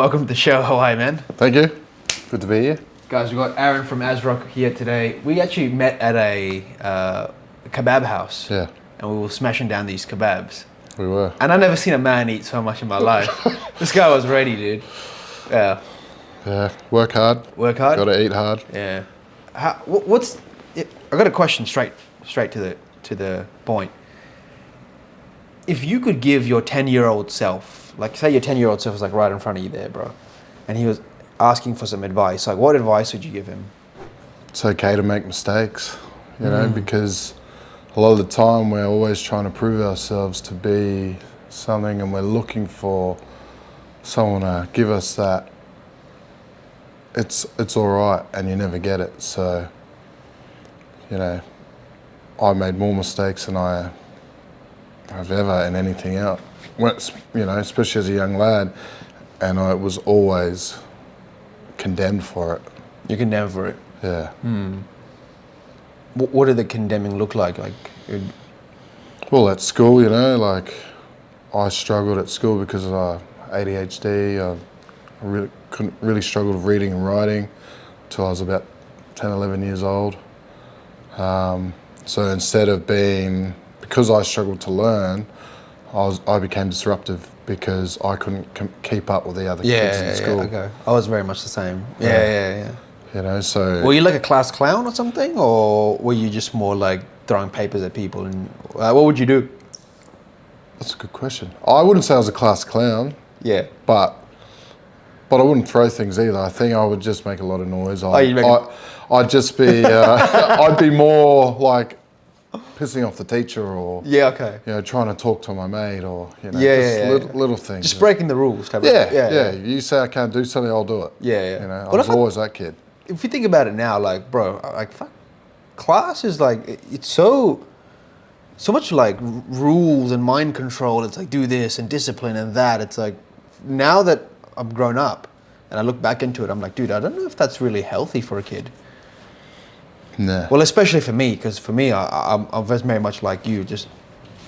welcome to the show. How are you, man? Thank you. Good to be here. Guys, we've got Aaron from AZROC here today. We actually met at a kebab house. Yeah. And we were smashing down these kebabs. We were. And I've never seen a man eat so much in my life. This guy was ready, dude. Yeah. Yeah. Work hard. Work hard? Got to eat hard. Yeah. I got a question straight to the point. If you could give your 10-year-old self, like say your 10-year-old self was like right in front of you there, bro, and he was asking for some advice, like what advice would you give him? It's okay to make mistakes, you know, because a lot of the time we're always trying to prove ourselves to be something, and we're looking for someone to give us that it's all right, and you never get it. So, you know, I made more mistakes than I've ever in anything else. You know, especially as a young lad, and I was always condemned for it. You're condemned for it? Yeah. What did the condemning look like? Well, at school, you know, like I struggled at school because of ADHD. I really struggled with reading and writing until I was about 10, 11 years old. So instead of because I struggled to learn, I became disruptive because I couldn't keep up with the other kids in school. Yeah, okay. I was very much the same. Yeah. You know, so... Were you like a class clown or something? Or were you just more like throwing papers at people? And what would you do? That's a good question. I wouldn't say I was a class clown. Yeah. But I wouldn't throw things either. I think I would just make a lot of noise. I'd just be... I'd be more like pissing off the teacher, or you know, trying to talk to my mate, or you know, little things. Just breaking the rules. Yeah. You say I can't do something, I'll do it. Yeah. You know, I was always that kid. If you think about it now, like, bro, like, fuck, class is like, it's so much like rules and mind control. It's like do this and discipline and that. It's like now that I'm grown up and I look back into it, I'm like, dude, I don't know if that's really healthy for a kid. Nah. Well, especially for me, because for me, I was very much like you, just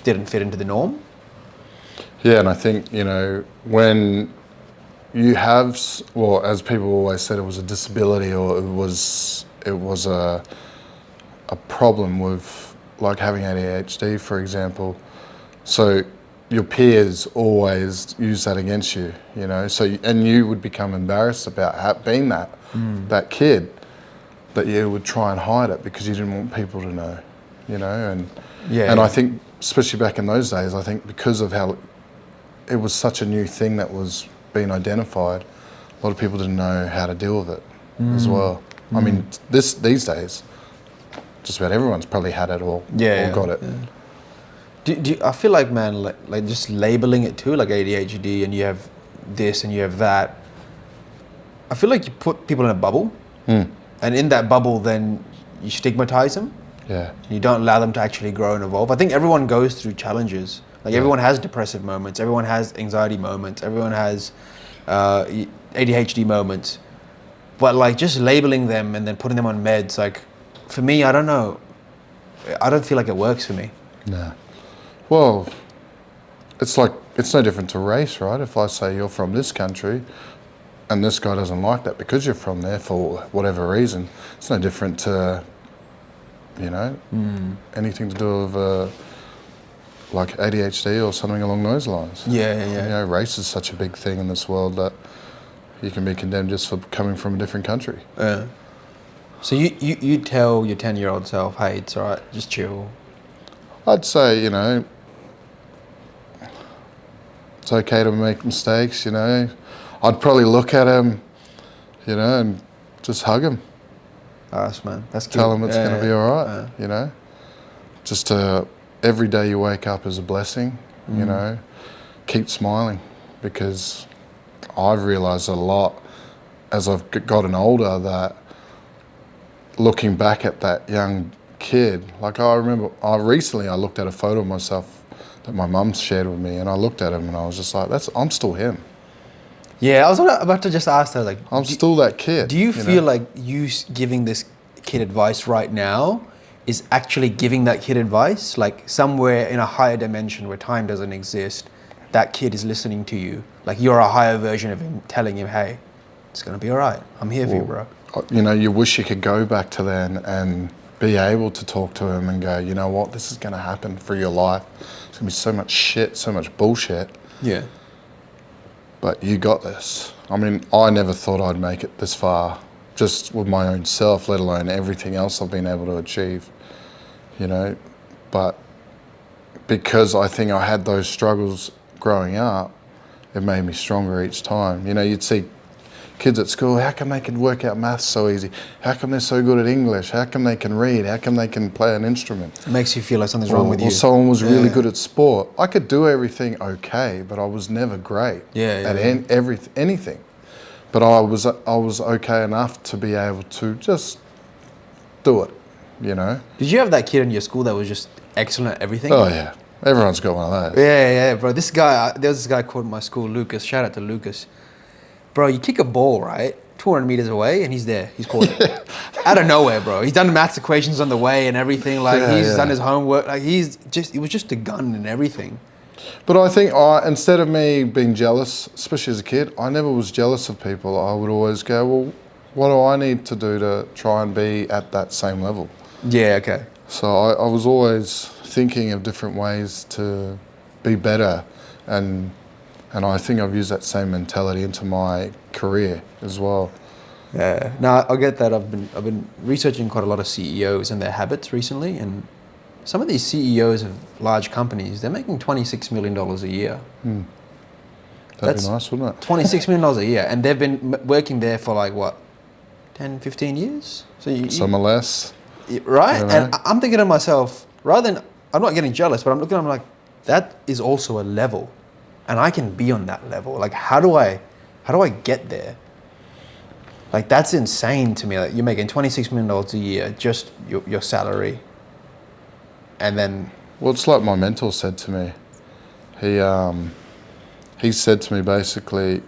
didn't fit into the norm. Yeah, and I think, you know, when you have, well, as people always said, it was a disability, or it was a problem with like having ADHD, for example. So your peers always use that against you, you know. So and you would become embarrassed about being that kid. That you would try and hide it because you didn't want people to know, you know, and I think, especially back in those days, I think because of how it was such a new thing that was being identified, a lot of people didn't know how to deal with it as well. I mean, these days, just about everyone's probably had it or got it. Do I feel like, man, like just labeling it too, like ADHD, and you have this and you have that. I feel like you put people in a bubble. And in that bubble, then you stigmatize them. Yeah. You don't allow them to actually grow and evolve. I think everyone goes through challenges. Like everyone has depressive moments. Everyone has anxiety moments. Everyone has ADHD moments. But like just labeling them and then putting them on meds, like for me, I don't know. I don't feel like it works for me. Nah. Well, it's no different to race, right? If I say you're from this country, and this guy doesn't like that because you're from there for whatever reason, it's no different to, you know, anything to do with like ADHD or something along those lines. Yeah. You know, race is such a big thing in this world that you can be condemned just for coming from a different country. Yeah. So you tell your 10-year-old self, hey, it's all right, just chill. I'd say, you know, it's okay to make mistakes, you know. I'd probably look at him, you know, and just hug him. Nice, man. That's cute. Tell him it's going to be all right, you know. Just every day you wake up is a blessing, you know. Keep smiling, because I've realised a lot as I've gotten older that looking back at that young kid, like I remember recently I looked at a photo of myself that my mum shared with me, and I looked at him and I was just like, I'm still him. Yeah, I was about to just ask her, like... I'm still that kid. Do you feel like you giving this kid advice right now is actually giving that kid advice? Like somewhere in a higher dimension where time doesn't exist, that kid is listening to you. Like you're a higher version of him, telling him, "Hey, it's gonna be all right. I'm here for you, bro." You know, you wish you could go back to then and be able to talk to him and go, you know what, this is going to happen for your life. It's going to be so much shit, so much bullshit. Yeah. But you got this. I mean, I never thought I'd make it this far, just with my own self, let alone everything else I've been able to achieve, you know. But because I think I had those struggles growing up, it made me stronger each time. You know, you'd see kids at school, how come they can work out maths so easy? How come they're so good at English? How come they can read? How come they can play an instrument? It makes you feel like something's wrong with you. Or someone was really good at sport. I could do everything okay, but I was never great at anything. But I was okay enough to be able to just do it, you know? Did you have that kid in your school that was just excellent at everything? Oh yeah, everyone's got one of those. Yeah, bro. This guy, there was this guy called in my school, Lucas. Shout out to Lucas. Bro, you kick a ball, right? 200 meters away, and he's there. He's caught it. Out of nowhere, bro. He's done maths equations on the way and everything. Like, he's done his homework. Like, he was just a gun and everything. But I think instead of me being jealous, especially as a kid, I never was jealous of people. I would always go, well, what do I need to do to try and be at that same level? Yeah, okay. So I was always thinking of different ways to be better, and I think I've used that same mentality into my career as well. Yeah, no, I get that. I've been researching quite a lot of CEOs and their habits recently, and some of these CEOs of large companies, they're making $26 million a year. That'd be nice, wouldn't it? $26 million a year, and they've been working there for like what, 10, 15 years? So some are less. Right? And I'm thinking to myself, rather than, I'm not getting jealous, but I'm looking at them like, that is also a level. And I can be on that level. Like, how do I get there? Like, that's insane to me. Like, you're making $26 million a year, just your salary. And then... Well, it's like my mentor said to me. He said to me, basically,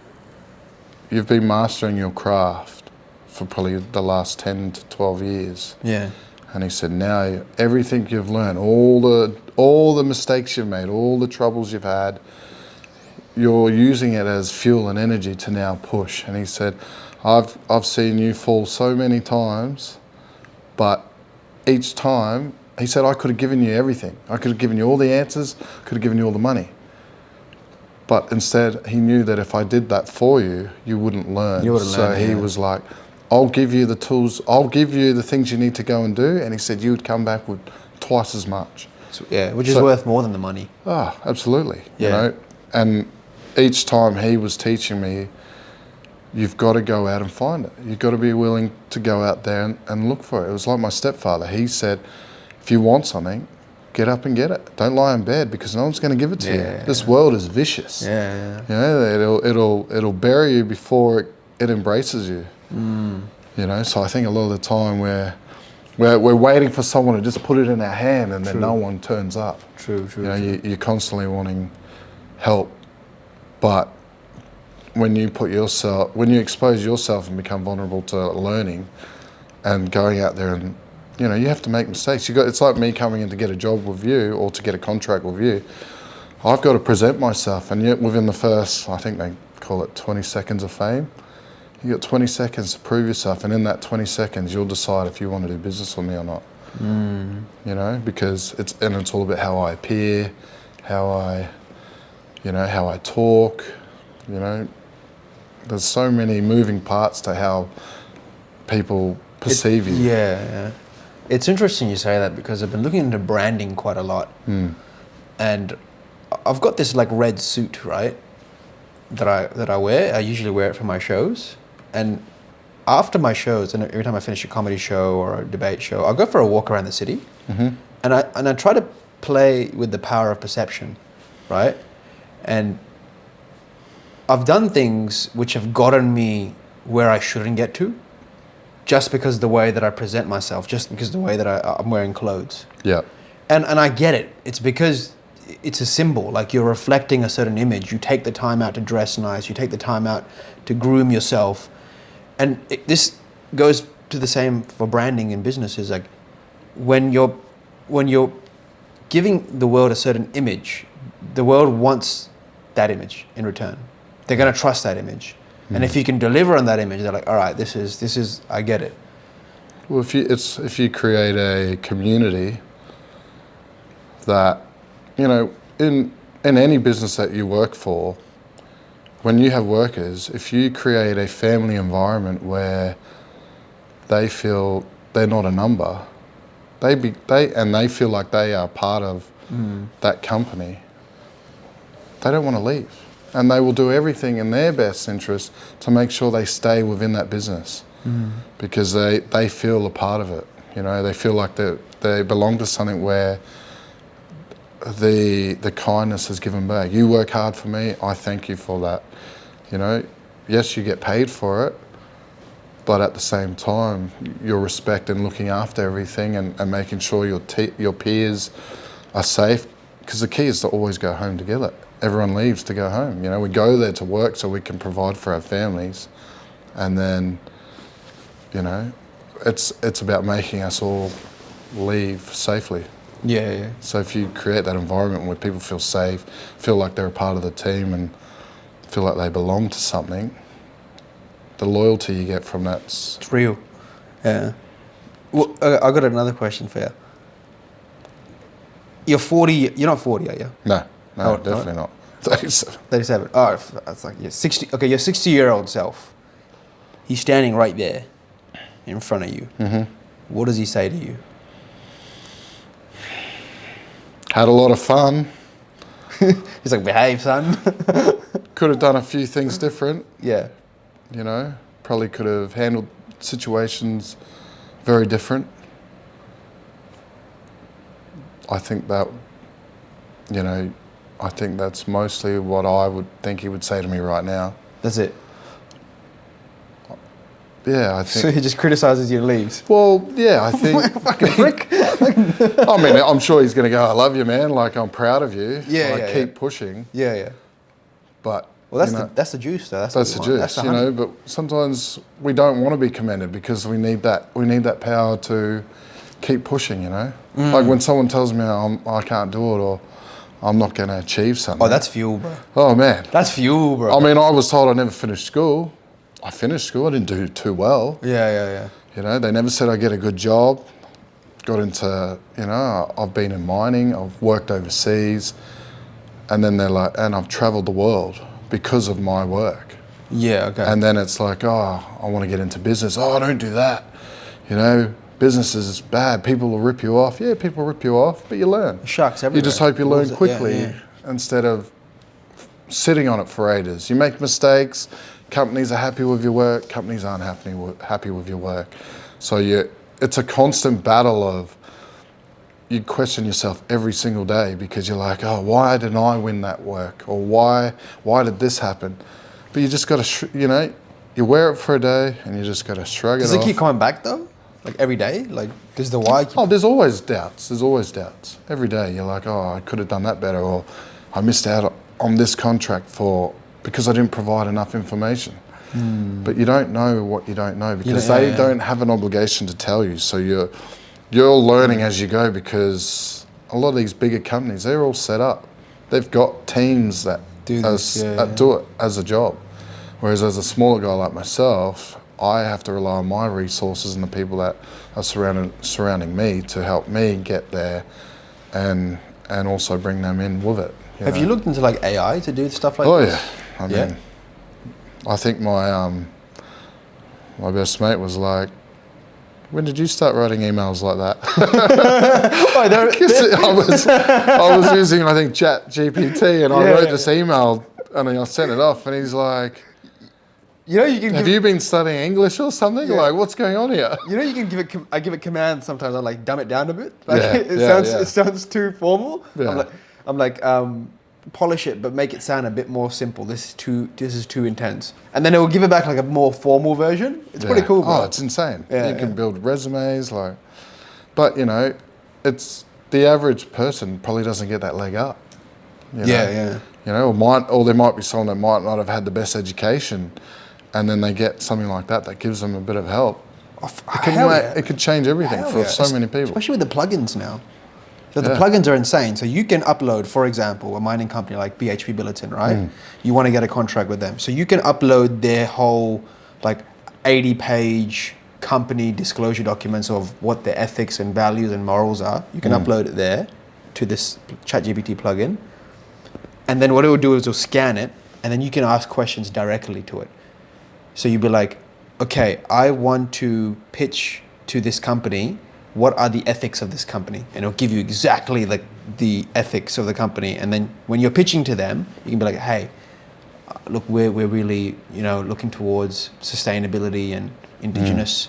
you've been mastering your craft for probably the last 10 to 12 years. Yeah. And he said, now everything you've learned, all the mistakes you've made, all the troubles you've had, you're using it as fuel and energy to now push. And he said, I've seen you fall so many times, but each time, he said, I could have given you everything. I could have given you all the answers, could have given you all the money. But instead, he knew that if I did that for you, you wouldn't learn. So he was like, I'll give you the tools, I'll give you the things you need to go and do. And he said, you would come back with twice as much. So, yeah, which is worth more than the money. Oh, absolutely. Yeah. You know, and each time he was teaching me, you've got to go out and find it. You've got to be willing to go out there and look for it. It was like my stepfather. He said, if you want something, get up and get it. Don't lie in bed because no one's going to give it to you. This world is vicious. Yeah. You know, it'll bury you before it embraces you. You know, so I think a lot of the time we're waiting for someone to just put it in our hand and then no one turns up. True. You know, you're constantly wanting help, but when you expose yourself and become vulnerable to learning and going out there and, you know, you have to make mistakes. It's like me coming in to get a job with you or to get a contract with you. I've got to present myself, and yet within the first, I think they call it 20 seconds of fame, you got 20 seconds to prove yourself, and in that 20 seconds, you'll decide if you want to do business with me or not. You know, because it's all about how I appear, how I talk. You know, there's so many moving parts to how people perceive you. Yeah. It's interesting you say that because I've been looking into branding quite a lot. And I've got this like red suit, right, that I wear. I usually wear it for my shows. And after my shows, and every time I finish a comedy show or a debate show, I'll go for a walk around the city. And I try to play with the power of perception, right? And I've done things which have gotten me where I shouldn't get to, just because of the way that I present myself, just because of the way that I'm wearing clothes. Yeah. And I get it. It's because it's a symbol. Like, you're reflecting a certain image. You take the time out to dress nice. You take the time out to groom yourself. And this goes to the same for branding in businesses. Like, when you're giving the world a certain image, the world wants that image in return. They're going to trust that image. And if you can deliver on that image, they're like, all right, this is, I get it. Well, if you create a community that, you know, in any business that you work for, when you have workers, if you create a family environment where they feel they're not a number, they feel like they are part of that company, they don't want to leave. And they will do everything in their best interest to make sure they stay within that business because they feel a part of it. You know, they feel like they belong to something where the kindness is given back. You work hard for me, I thank you for that. You know, yes, you get paid for it, but at the same time, your respect and looking after everything and making sure your peers are safe, because the key is to always go home together. Everyone leaves to go home. You know, we go there to work so we can provide for our families, and then, you know, it's about making us all leave safely. Yeah. So if you create that environment where people feel safe, feel like they're a part of the team and feel like they belong to something, the loyalty you get from that's... It's real. Yeah. Well, I got another question for you. You're 40, you're not 40, are you? No, Oh, definitely not. 37. 37. Oh, that's like, you're 60. Okay, your 60-year-old self, he's standing right there in front of you. What does he say to you? Had a lot of fun. He's like, behave, son. Could have done a few things different. Yeah. You know, probably could have handled situations very different. I think that, you know, I think that's mostly what I would think he would say to me right now. That's it. Yeah, I think. So he just criticizes you and leaves. Well, yeah, I think. Fucking prick. I mean, I'm sure he's going to go, I love you, man. Like, I'm proud of you. Yeah, like, yeah, keep pushing. Yeah. But. Well, that's the juice, though. That's the juice, that's the you know. But sometimes we don't want to be commended because we need that power to keep pushing, you know. Like when someone tells me I can't do it or I'm not going to achieve something. Oh, that's fuel, bro. Oh man, that's fuel, bro. I mean, I was told I never finished school. I finished school. I didn't do too well. Yeah. You know, they never said I'd get a good job. Got into, you know, I've been in mining. I've worked overseas, and then they're like, and I've travelled the world because of my work. Yeah, okay. And then it's like, oh, I want to get into business. Oh, don't do that. You know, business is bad. People will rip you off. Yeah, people rip you off, but you learn. Shucks everywhere. You just hope you learn quickly instead of sitting on it for ages. You make mistakes. Companies are happy with your work. Companies aren't happy with your work. So it's a constant battle of, you question yourself every single day because you're like, oh, why didn't I win that work? Or why did this happen? But you just got to, you know, you wear it for a day and you just got to shrug it off. Does it keep coming back though? Like every day? Like, does the why keep... Oh, there's always doubts. There's always doubts. Every day you're like, oh, I could have done that better, or I missed out on this contract because I didn't provide enough information. But you don't know what you don't know because they don't have an obligation to tell you. So you're learning as you go because a lot of these bigger companies, they're all set up. They've got teams that do it as a job. Whereas as a smaller guy like myself, I have to rely on my resources and the people that are surrounding me to help me get there and also bring them in with it. Have you looked into like AI to do stuff like this? Oh yeah. I mean, I think my best mate was like, when did you start writing emails like that? I was using, I think, Chat GPT, and I wrote this email, and I sent it off, and he's like, You know, you can. Have you been studying English or something? Yeah. Like, what's going on here? You know, you can give it. I give it commands sometimes. I like dumb it down a bit. Like Yeah, it sounds too formal. Yeah. I'm like polish it, but make it sound a bit more simple. This is too intense. And then it will give it back like a more formal version. It's pretty cool, bro. Oh, it's insane. Yeah, You can build resumes, like, but you know, it's the average person probably doesn't get that leg up. You know? Yeah. You know, or there might be someone that might not have had the best education, and then they get something like that gives them a bit of help. It could change everything for so many people. Especially with the plugins now. So the plugins are insane. So you can upload, for example, a mining company like BHP Billiton, right? You want to get a contract with them. So you can upload their whole like 80-page company disclosure documents of what their ethics and values and morals are. You can upload it there to this ChatGPT plugin. And then what it will do is it'll scan it, and then you can ask questions directly to it. So you'd be like, okay, I want to pitch to this company. What are the ethics of this company? And it'll give you exactly the ethics of the company. And then when you're pitching to them, you can be like, hey, look, we're really, looking towards sustainability and indigenous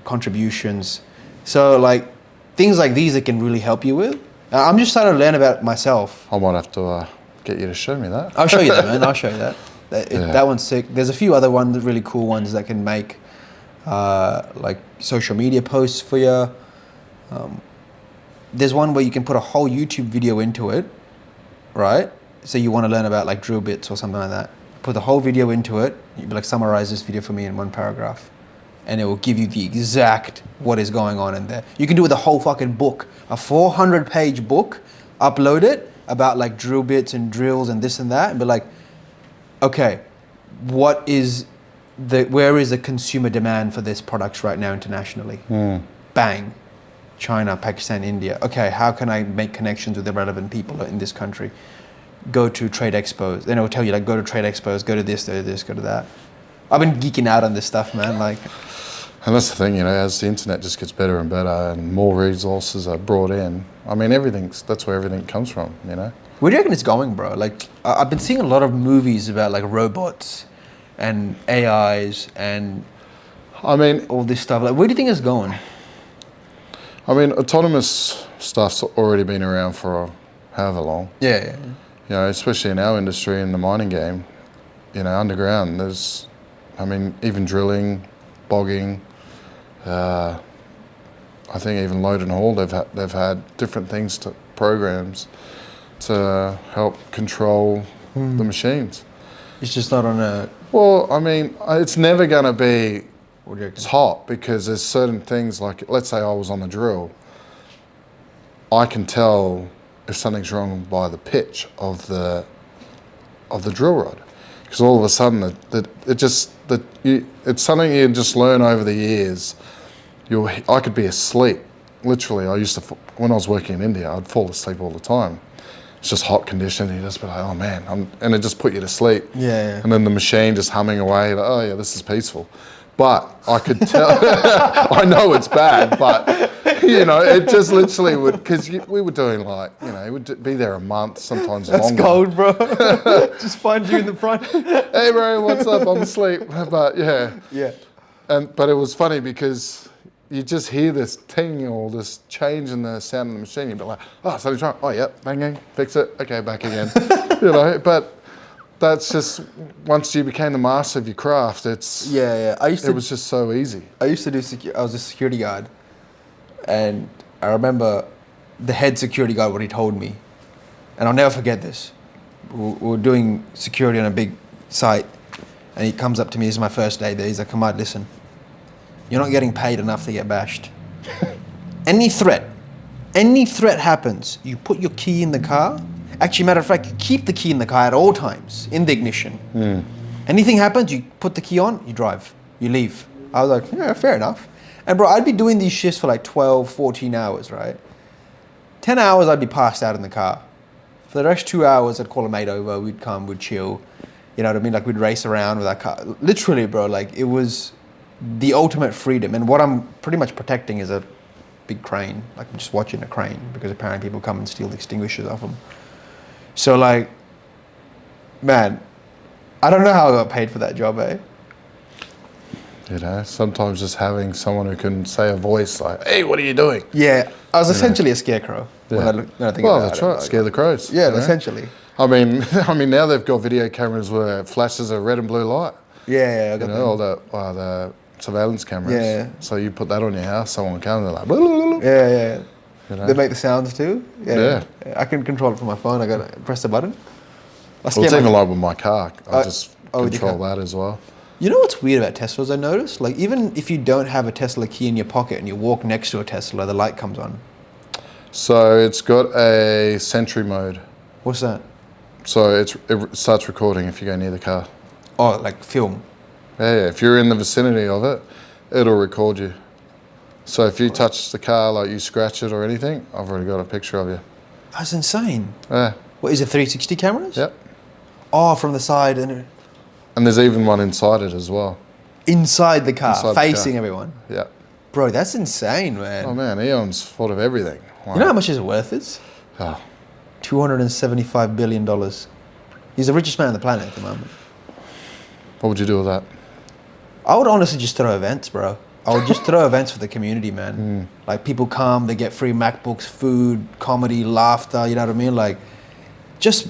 contributions. So like things like these, it can really help you with. I'm just trying to learn about myself. I might have to get you to show me that. I'll show you that, man. I'll show you that. That one's sick. There's a few other ones, really cool ones that can make like social media posts for you. There's one where you can put a whole YouTube video into it, right? So you want to learn about like drill bits or something like that. Put the whole video into it. You'd be like, summarize this video for me in one paragraph. And it will give you the exact what is going on in there. You can do it with a whole fucking book, a 400-page book, upload it about like drill bits and drills and this and that, and be like, okay, where is the consumer demand for this product right now internationally? Bang. China, Pakistan, India. Okay, how can I make connections with the relevant people in this country? Go to trade expos. Then it will tell you like, go to trade expos, go to this, go to that. I've been geeking out on this stuff, man. Like, and that's the thing, as the internet just gets better and better and more resources are brought in, I mean, that's where everything comes from, Where do you reckon it's going, bro? Like, I've been seeing a lot of movies about like robots and AIs and all this stuff. Like, where do you think it's going? I mean, autonomous stuff's already been around for however long. Yeah. Especially in our industry, in the mining game, underground, even drilling, bogging, I think even load and haul, they've had different programs to help control the machines. It's just not on a... Well, I mean, it's never going to be top because there's certain things like, let's say I was on the drill, I can tell if something's wrong by the pitch of the drill rod. Because all of a sudden, it's something you just learn over the years. I could be asleep. Literally, when I was working in India, I'd fall asleep all the time. It's just hot condition, and you just be like, oh man, and it just put you to sleep. Yeah. And then the machine just humming away, like, oh yeah, this is peaceful. But I could tell, I know it's bad, but it just literally would, because we were doing like, it would be there a month, sometimes That's longer. gold, bro. Just find you in the front. Hey bro, what's up? I'm asleep. But yeah. But it was funny because you just hear this ting or this change in the sound of the machine. You'd be like, oh, something's wrong. Oh, yeah, bang, fix it. Okay, back again. But that's just, once you became the master of your craft, it was just so easy. I used to do, I was a security guard. And I remember the head security guard, what he told me. And I'll never forget this. We were doing security on a big site. And he comes up to me, this is my first day there. He's like, Ahmad, listen. You're not getting paid enough to get bashed. Any threat happens, you put your key in the car. Actually, matter of fact, you keep the key in the car at all times, in the ignition. Anything happens, you put the key on, you drive, you leave. I was like, yeah, fair enough. And bro, I'd be doing these shifts for like 12, 14 hours, right? 10 hours, I'd be passed out in the car. For the rest 2 hours, I'd call a mate over, we'd come, we'd chill. You know what I mean? Like we'd race around with our car. Literally, bro, like it was the ultimate freedom. And what I'm pretty much protecting is a big crane. Like I'm just watching a crane because apparently people come and steal the extinguishers off them. So like, man, I don't know how I got paid for that job, eh? Sometimes just having someone who can say a voice like, hey, what are you doing? Yeah, I was essentially a scarecrow when I think about it. Well, that's right, scare the crows. Yeah, essentially. I mean, now they've got video cameras where it flashes a red and blue light. Yeah, I got all the surveillance cameras. Yeah. So you put that on your house, someone comes, they're like, blah, blah, blah. Yeah. They make the sounds too. Yeah. I can control it from my phone. I got to press the button. It's even like with my car. I just control that as well. You know what's weird about Teslas, I noticed? Like, even if you don't have a Tesla key in your pocket and you walk next to a Tesla, the light comes on. So it's got a sentry mode. What's that? So it starts recording if you go near the car. Oh, like film. Yeah. If you're in the vicinity of it, it'll record you. So if you touch the car, like you scratch it or anything, I've already got a picture of you. That's insane. Yeah. What is it? 360 cameras? Yep. Oh, from the side and And there's even one inside it as well. inside the car, Inside the facing car. everyone. Yeah. Bro, that's insane, man. Oh man, Eon's thought of everything. Like, You know how much his worth is? oh, $275 billion. He's the richest man on the planet at the moment. what would you do with that? I would honestly just throw events, bro. I would just throw events for the community, man. Like people come, they get free MacBooks, food, comedy, laughter, you know what I mean? Like just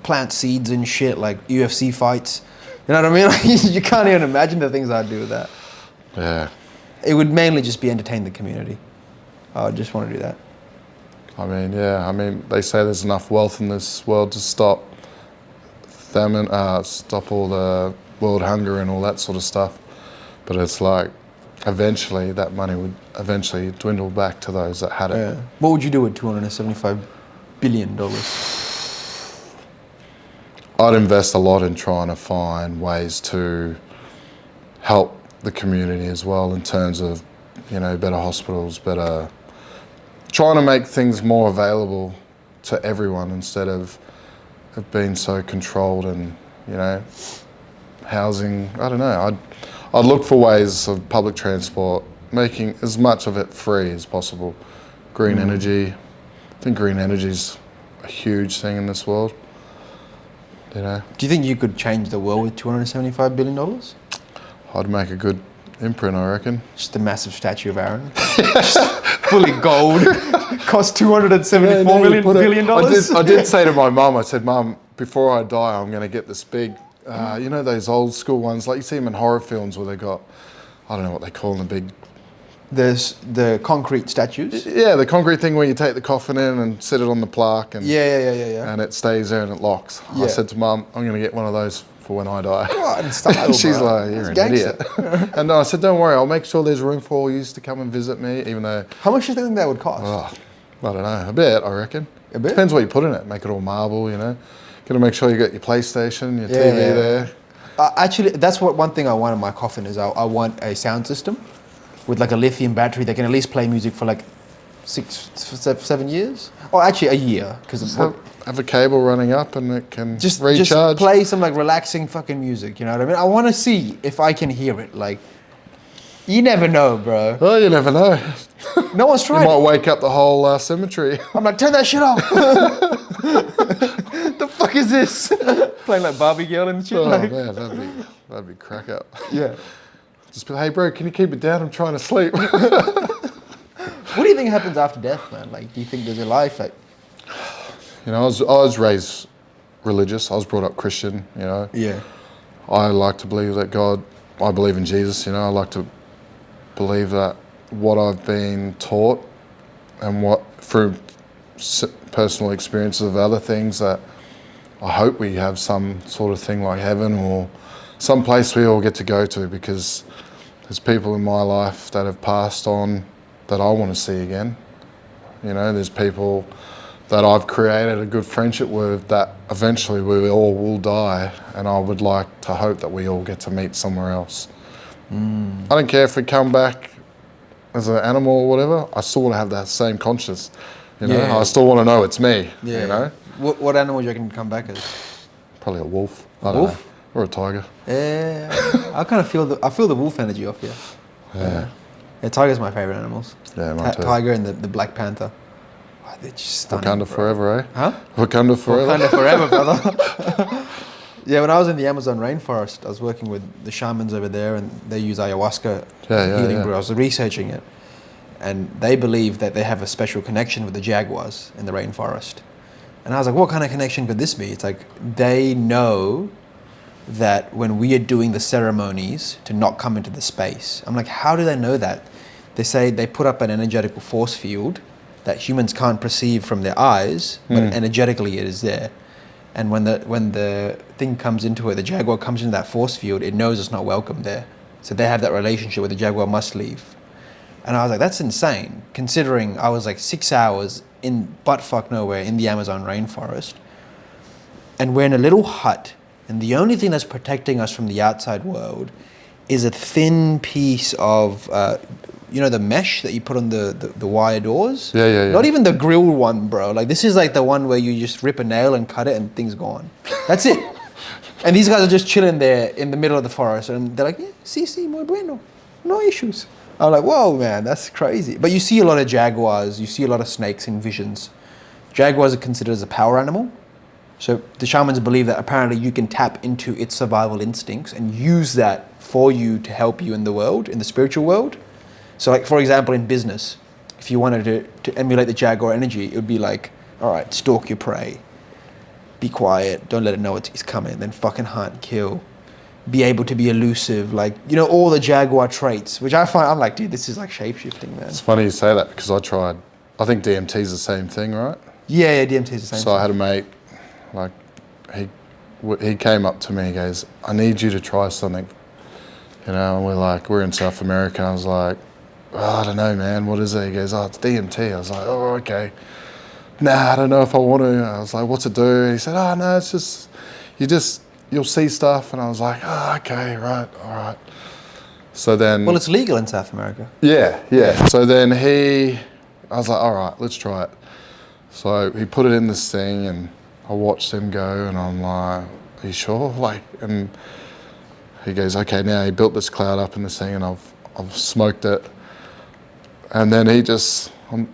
plant seeds and shit, like UFC fights. You know what I mean? Like, you can't even imagine the things I'd do with that. Yeah. It would mainly just be entertain the community. I would just want to do that. I mean, yeah. I mean, they say there's enough wealth in this world to stop famine, stop all the world hunger and all that sort of stuff. But it's like, eventually, that money would eventually dwindle back to those that had it. Yeah. What would you do with $275 billion? I'd invest a lot in trying to find ways to help the community as well in terms of, you know, better hospitals, trying to make things more available to everyone instead of being so controlled and, you know, housing. I don't know. I'd look for ways of public transport, making as much of it free as possible. Green energy. I think green energy's a huge thing in this world. You know, Do you think you could change the world with $275 billion? I'd make a good imprint, I reckon. Just a massive statue of Aaron. Just fully gold. Cost $274 billion. I did say to my mum, I said, Mum, before I die, I'm going to get this big, you know, those old school ones, like you see them in horror films where they got, I don't know what they call them, the big... There's the concrete statues. Yeah, the concrete thing where you take the coffin in and sit it on the plaque and Yeah. and it stays there and it locks. Yeah. I said to Mum, I'm going to get one of those for when I die. God, in style, She's bro. like, you're It's an gangster. idiot. And I said, don't worry, I'll make sure there's room for all you to come and visit me, even though, How much do you think that would cost? I don't know, a bit, I reckon. A bit? Depends what you put in it. Make it all marble, you know. Got to make sure you got your PlayStation, your TV there. Actually, that's one thing I want in my coffin is I want a sound system with like a lithium battery that can at least play music for like 7 years. Or actually a year. Because Have a cable running up and it can just recharge. play some like relaxing fucking music, you know what I mean? I want to see if I can hear it. Like, you never know, bro. Oh, you never know. No one's You tried might it. wake up the whole cemetery. I'm like, turn that shit off. The fuck is this? Playing like Barbie girl and shit. Oh like. man, that'd be crack up. Yeah. Just be, hey bro, can you keep it down? I'm trying to sleep. What do you think happens after death, man? Like, do you think there's a life? Like, You know, I was raised religious. I was brought up Christian. You know, yeah. I like to believe that God. I believe in Jesus. You know, I like to believe that what I've been taught and what through personal experiences of other things that I hope we have some sort of thing like heaven or some place we all get to go to, because there's people in my life that have passed on that I want to see again. You know, there's people that I've created a good friendship with that eventually we all will die, and I would like to hope that we all get to meet somewhere else. I don't care if we come back as an animal or whatever, I still want to have that same conscience. You know, Yeah. I still want to know it's me. Yeah. You know, What animal do you reckon come back as? probably a wolf. I don't Wolf? know. Or a tiger. Yeah. I kind of feel the wolf energy off you. Yeah. Yeah, tiger's my favorite animals. Yeah, mine too. Tiger and the Black Panther. Oh, they're just stunning. Wakanda bro. forever, eh? Huh? Wakanda forever. Wakanda forever, brother. Yeah, when I was in the Amazon rainforest, I was working with the shamans over there, and they use ayahuasca healing brew. I was researching it, and they believe that they have a special connection with the jaguars in the rainforest. And I was like, what kind of connection could this be? It's like they know that when we are doing the ceremonies to not come into the space. I'm like, how do they know that? They say they put up an energetical force field that humans can't perceive from their eyes, but energetically it is there. And when the thing comes into it, the jaguar comes into that force field, it knows it's not welcome there. So they have that relationship where the jaguar must leave. And I was like, that's insane, considering I was like 6 hours in buttfuck nowhere in the Amazon rainforest. And we're in a little hut. And the only thing that's protecting us from the outside world is a thin piece of, the mesh that you put on the wire doors? Yeah. Not even the grill one, bro. Like, this is like the one where you just rip a nail and cut it and thing's gone. That's it. And these guys are just chilling there in the middle of the forest. And they're like, yeah, sí, muy bueno. No issues. I'm like, whoa, man, that's crazy. But you see a lot of jaguars. You see a lot of snakes in visions. Jaguars are considered as a power animal. So the shamans believe that apparently you can tap into its survival instincts and use that for you to help you in the world, in the spiritual world. So like, for example, in business, if you wanted to emulate the jaguar energy, it would be like, all right, stalk your prey. Be quiet. Don't let it know it's coming. Then fucking hunt, kill. Be able to be elusive. Like, all the jaguar traits, which I find, I'm like, dude, this is like shape-shifting, man. It's funny you say that because I tried. I think DMT's the same thing, right? Yeah, DMT's the same So I had a mate, like, he came up to me, he goes, I need you to try something. And we're in South America. I was like, I don't know, man, what is it? He goes, it's DMT. I was like, oh, okay. Nah, I don't know if I want to. I was like, what's it do? He said, no, it's just, you'll see stuff. And I was like, okay, right, all right. So then... Well, it's legal in South America. Yeah. So then I was like, all right, let's try it. So he put it in this thing and I watched him go and I'm like, are you sure? And he goes, okay, now he built this cloud up in this thing and I've smoked it. And then he goes, all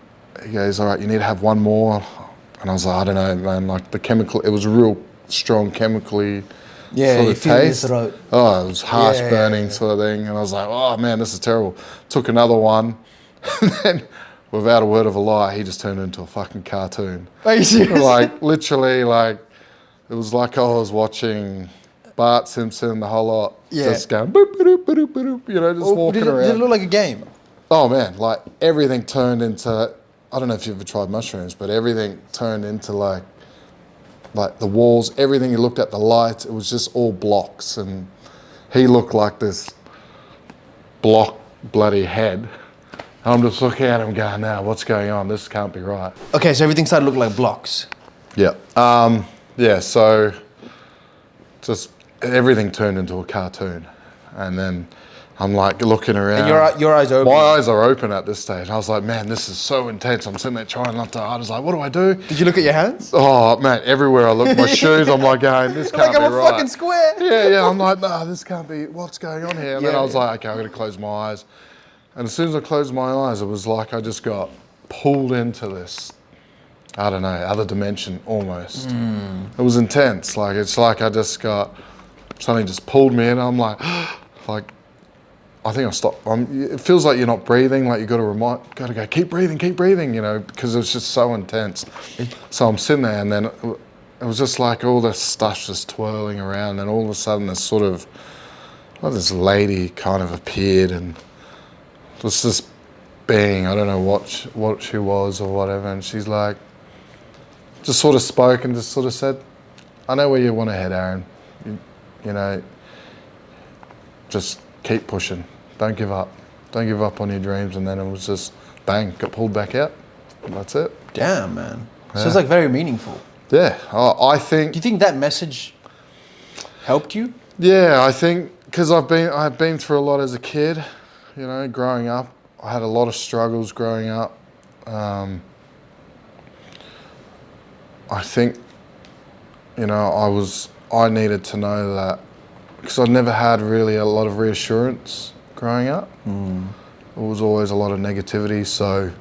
right, you need to have one more. And I was like, I don't know, man, like the chemical, it was a real strong chemically sort of taste. It was harsh burning sort of thing. And I was like, oh man, this is terrible. Took another one. And then without a word of a lie, he just turned into a fucking cartoon. Are you serious? Like literally, like it was like I was watching Bart Simpson, the whole lot, just going boop, boop, boop, boop, boop, just walking around. Did it look like a game? Oh man, like everything turned into, I don't know if you've ever tried mushrooms, but everything turned into like the walls, everything you looked at, the lights, it was just all blocks. And he looked like this block bloody head. I'm just looking at him going, now what's going on? This can't be right. Okay, so everything started to look like blocks. Yeah. So just everything turned into a cartoon. And then I'm like looking around. And your eyes are open? My eyes are open at this stage. I was like, man, this is so intense. I'm sitting there trying not to. I was like, what do I do? Did you look at your hands? Oh, man, everywhere I look, my shoes, I'm like going, this can't be right. Like I'm a fucking square. Yeah, I'm like, nah, this can't be, what's going on here? And then I was like, okay, I'm going to close my eyes. And as soon as I closed my eyes, it was like I just got pulled into this, I don't know, other dimension almost. It was intense. Like, it's like I just got, something just pulled me in. I'm like, I think I stopped. It feels like you're not breathing, like you got to go, keep breathing, because it was just so intense. So I'm sitting there and then it was just like all this stuff just twirling around and all of a sudden this sort of, this lady kind of appeared and was this being, I don't know what she was or whatever, and she's like, just sort of spoke and just sort of said, I know where you want to head, Aaron. Just keep pushing. Don't give up. Don't give up on your dreams. And then it was just, bang, got pulled back out. That's it. Damn, man. Yeah. So it's like very meaningful. Yeah, I think. Do you think that message helped you? Yeah, I think, because I've been through a lot as a kid, growing up. I had a lot of struggles growing up. I think, I needed to know that, because I'd never had really a lot of reassurance growing up. It was always a lot of negativity, so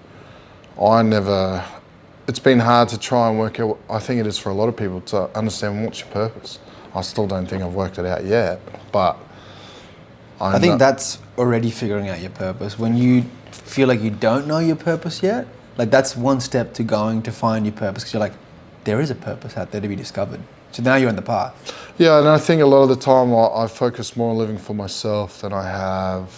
it's been hard to try and work out, I think it is for a lot of people, to understand what's your purpose. I still don't think I've worked it out yet, but I think that's already figuring out your purpose. When you feel like you don't know your purpose yet, like that's one step to going to find your purpose, because you're like, there is a purpose out there to be discovered. So now you're on the path. Yeah, and I think a lot of the time I focus more on living for myself than I have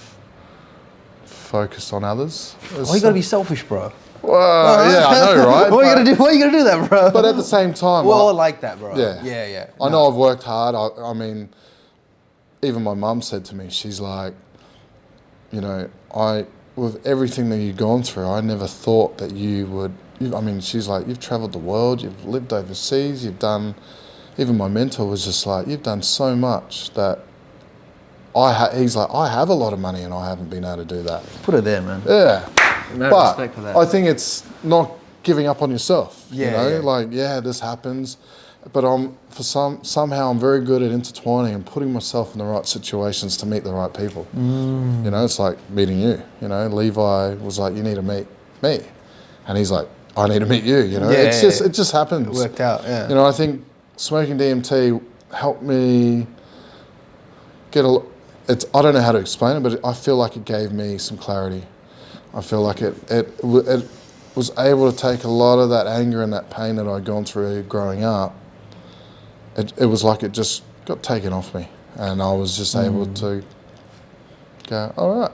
focused on others. Why you gotta be selfish, bro? Well, yeah, I know, right? Why you gotta do that, bro? But at the same time, we're all like that, bro. Yeah. I know I've worked hard. I mean, even my mum said to me, she's like, with everything that you've gone through, I never thought that you would. I mean, she's like, you've travelled the world, you've lived overseas, you've done. Even my mentor was just like, you've done so much that. He's like, I have a lot of money and I haven't been able to do that. Put it there, man. Yeah. No But respect for that. I think it's not giving up on yourself. Yeah, You know, yeah. like, yeah, this happens. But somehow I'm very good at intertwining and putting myself in the right situations to meet the right people. You know, it's like meeting you. You know, Levi was like, you need to meet me. And he's like, I need to meet you, you know. Yeah, It just happens. It worked out, yeah. You know, I think smoking DMT helped me get I don't know how to explain it, but I feel like it gave me some clarity. I feel like it was able to take a lot of that anger and that pain that I'd gone through growing up. It was like it just got taken off me, and I was just able to go, all right,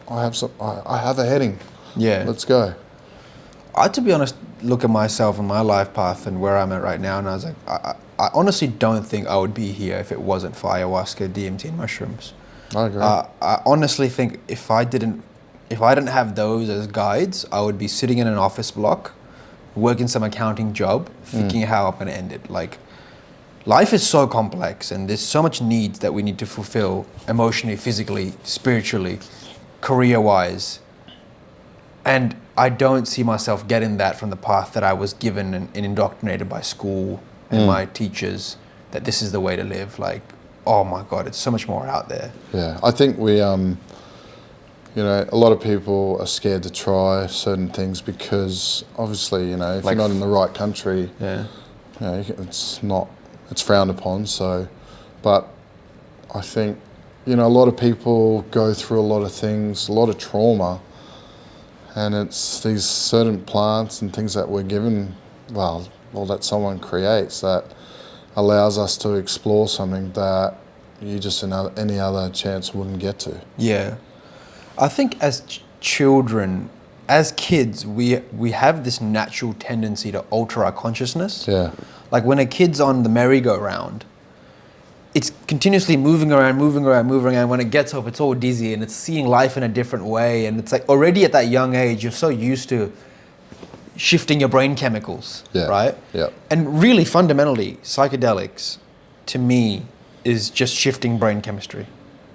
I have a heading. Yeah. Let's go. I, to be honest, look at myself and my life path and where I'm at right now, and I was like, I honestly don't think I would be here if it wasn't for ayahuasca, DMT, and mushrooms. I agree. I honestly think if I didn't have those as guides, I would be sitting in an office block, working some accounting job, thinking how I'm going to end it. Like, life is so complex, and there's so much needs that we need to fulfill emotionally, physically, spiritually, career-wise, and I don't see myself getting that from the path that I was given and indoctrinated by school and my teachers, that this is the way to live. Like, oh my God, it's so much more out there. Yeah, I think we, you know, a lot of people are scared to try certain things because obviously, you know, if Like, you're not in the right country, Yeah. you know, it's frowned upon. So, but I think, you know, a lot of people go through a lot of things, a lot of trauma, and it's these certain plants and things that we're given, well, that someone creates that allows us to explore something that you just in any other chance wouldn't get to. Yeah. I think as children, as kids, we have this natural tendency to alter our consciousness. Yeah. Like when a kid's on the merry-go-round, it's continuously moving around. When it gets off, it's all dizzy and it's seeing life in a different way. And it's like already at that young age, you're so used to shifting your brain chemicals, Yeah. right? Yeah. And really fundamentally, psychedelics, to me, is just shifting brain chemistry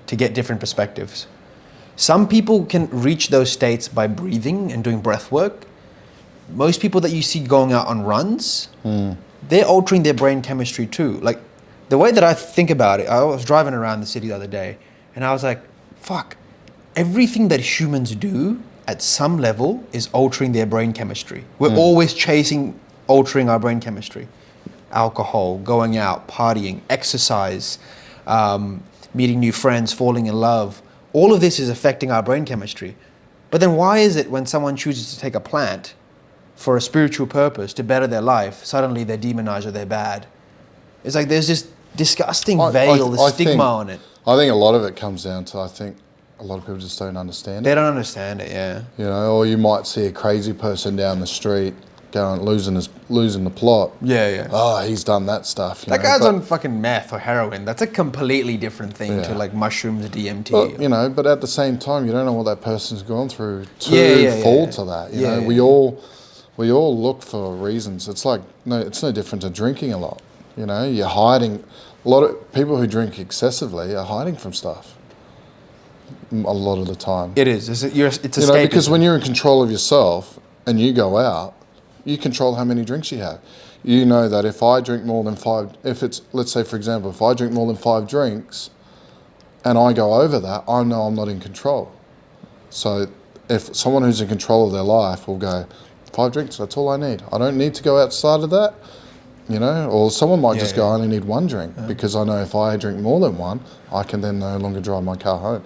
to get different perspectives. Some people can reach those states by breathing and doing breath work. Most people that you see going out on runs, they're altering their brain chemistry too. Like the way that I think about it, I was driving around the city the other day and I was like, fuck, everything that humans do at some level is altering their brain chemistry. We're always chasing altering our brain chemistry. Alcohol, going out, partying, exercise, meeting new friends, falling in love. All of this is affecting our brain chemistry. But then why is it when someone chooses to take a plant for a spiritual purpose to better their life, suddenly they're demonized or they're bad? It's like there's this disgusting veil, this stigma on it. I think a lot of it comes down to, I think a lot of people just don't understand They it. don't understand it, yeah. You know, or you might see a crazy person down the street going losing the plot. Yeah. Oh, he's done that stuff. That guy's on fucking meth or heroin. That's a completely different thing to like mushrooms, DMT. But, you know, but at the same time, you don't know what that person's gone through to fall to that. You know, we all look for reasons. It's like it's no different to drinking a lot. You know, you're hiding. A lot of people who drink excessively are hiding from stuff. A lot of the time. It is. It's escapism. You know, because when you're in control of yourself and you go out, you control how many drinks you have. You know that if I drink more than 5, let's say for example, if I drink more than 5 drinks and I go over that, I know I'm not in control. So if someone who's in control of their life will go, 5 drinks, that's all I need. I don't need to go outside of that, you know, or someone might just go, I only need 1 drink because I know if I drink more than 1, I can then no longer drive my car home.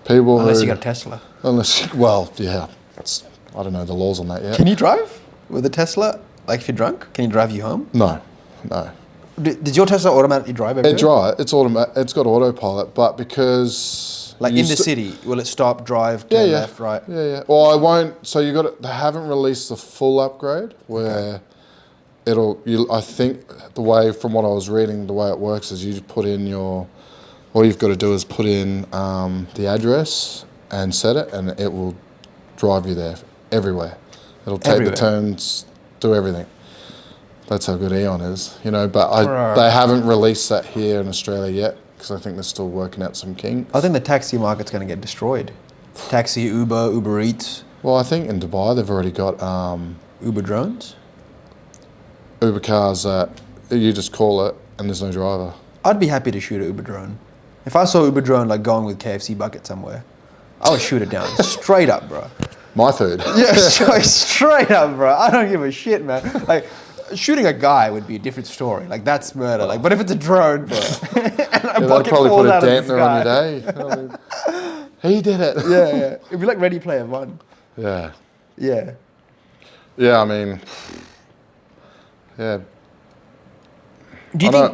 Unless you got a Tesla. Well, yeah, I don't know the laws on that yet. Can you drive with a Tesla? Like if you're drunk, can you drive you home? No. Did your Tesla automatically drive everywhere? It's automatic. It's got autopilot, but because like in the city, will it stop, drive, turn left, right? Yeah. Well, I won't. So they haven't released the full upgrade where I think from what I was reading, the way it works is you put in all you've got to do is put in the address and set it, and it will drive you there everywhere. It'll take Everywhere. the turns, do everything. That's how good Eon is, you know. But Right. they haven't released that here in Australia yet because I think they're still working out some kinks. I think the taxi market's going to get destroyed. Taxi, Uber Eats, Well, I think in Dubai they've already got Uber drones. Uber cars that you just call it and there's no driver. I'd be happy to shoot an Uber drone. If I saw Uber drone like going with KFC bucket somewhere, I would shoot it down straight up, bro. My food. Yeah, straight up, bro. I don't give a shit, man. Like, shooting a guy would be a different story. Like, that's murder. Like, but if it's a drone, bro, and a That'll bucket probably falls put a out of the dampener on sky. your day. He did it. Yeah. It'd be like Ready Player One. Yeah. Yeah. Yeah, I mean, yeah. Do you I